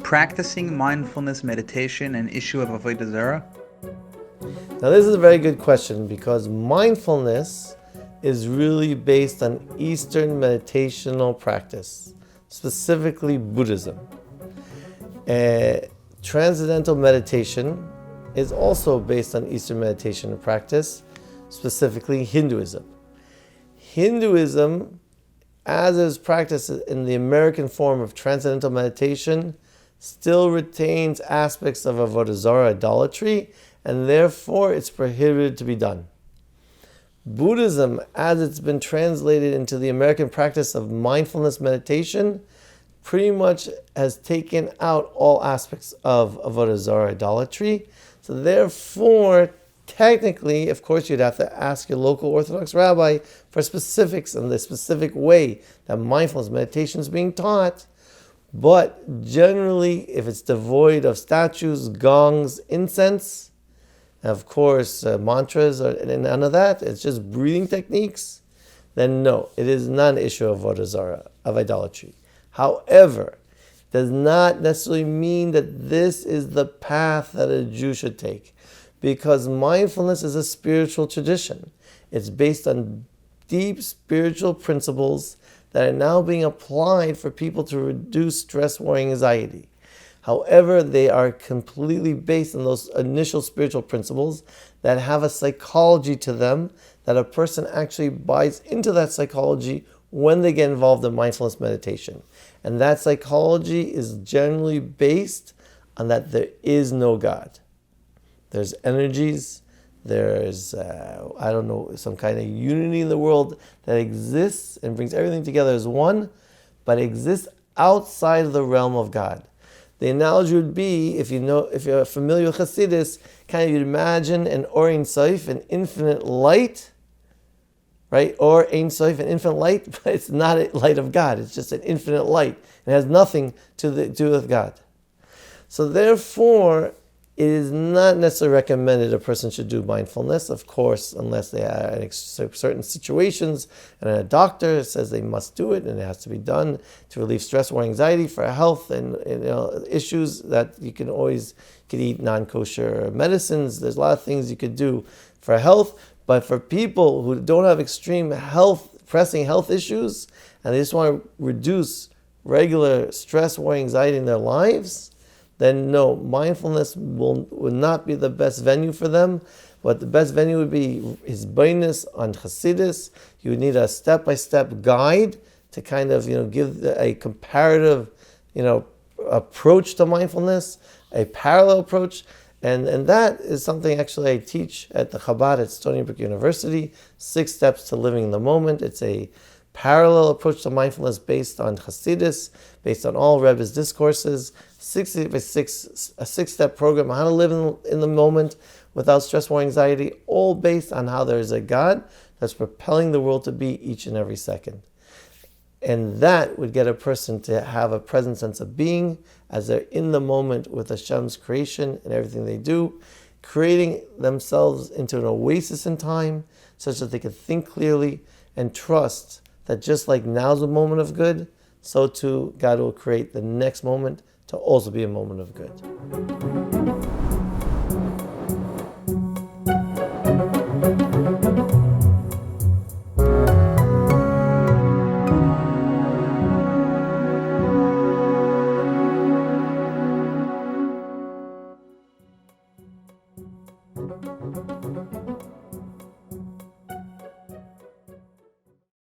practicing mindfulness meditation an issue of Avodah Zarah? Now this is a very good question because mindfulness is really based on Eastern meditational practice, specifically Buddhism. Transcendental meditation is also based on Eastern meditation practice, specifically Hinduism. Hinduism, as is practiced in the American form of Transcendental meditation, still retains aspects of Avodah Zarah idolatry, and therefore it's prohibited to be done. Buddhism, as it's been translated into the American practice of mindfulness meditation, pretty much has taken out all aspects of Avodah Zarah idolatry. So therefore, technically, of course, you'd have to ask your local Orthodox rabbi for specifics on the specific way that mindfulness meditation is being taught. But generally, if it's devoid of statues, gongs, incense, and of course, mantras, and none of that, it's just breathing techniques, then no, it is not an issue of Avodah Zarah, of idolatry. However, does not necessarily mean that this is the path that a Jew should take, because mindfulness is a spiritual tradition. It's based on deep spiritual principles that are now being applied for people to reduce stress, worry, anxiety. However, they are completely based on those initial spiritual principles that have a psychology to them, that a person actually buys into that psychology when they get involved in mindfulness meditation. And that psychology is generally based on that there is no God. There's energies, there's, some kind of unity in the world that exists and brings everything together as one, but exists outside of the realm of God. The analogy would be, if you're familiar with Hasidus, kind of you'd imagine an Or Ein Sof, an infinite light, right? Or Ein Sof, an infinite light, but it's not a light of God. It's just an infinite light. It has nothing to do with God. So therefore, it is not necessarily recommended a person should do mindfulness, of course, unless they are in certain situations and a doctor says they must do it and it has to be done to relieve stress or anxiety for health and issues that you can eat non-kosher medicines. There's a lot of things you could do for health, but for people who don't have extreme pressing health issues and they just want to reduce regular stress, worry, anxiety in their lives, then no, mindfulness will not be the best venue for them. But the best venue would be Hisbonenus on Hasidus. You would need a step-by-step guide to kind of give a comparative approach to mindfulness, a parallel approach. And that is something actually I teach at the Chabad at Stony Brook University, 6 Steps to Living in the Moment. It's a parallel approach to mindfulness based on Hasidus, based on all Rebbe's discourses, a 6-step program on how to live in the moment without stress or anxiety, all based on how there is a God that's propelling the world to be each and every second. And that would get a person to have a present sense of being as they're in the moment with Hashem's creation and everything they do, creating themselves into an oasis in time such that they can think clearly and trust that just like now's a moment of good, so too God will create the next moment to also be a moment of good.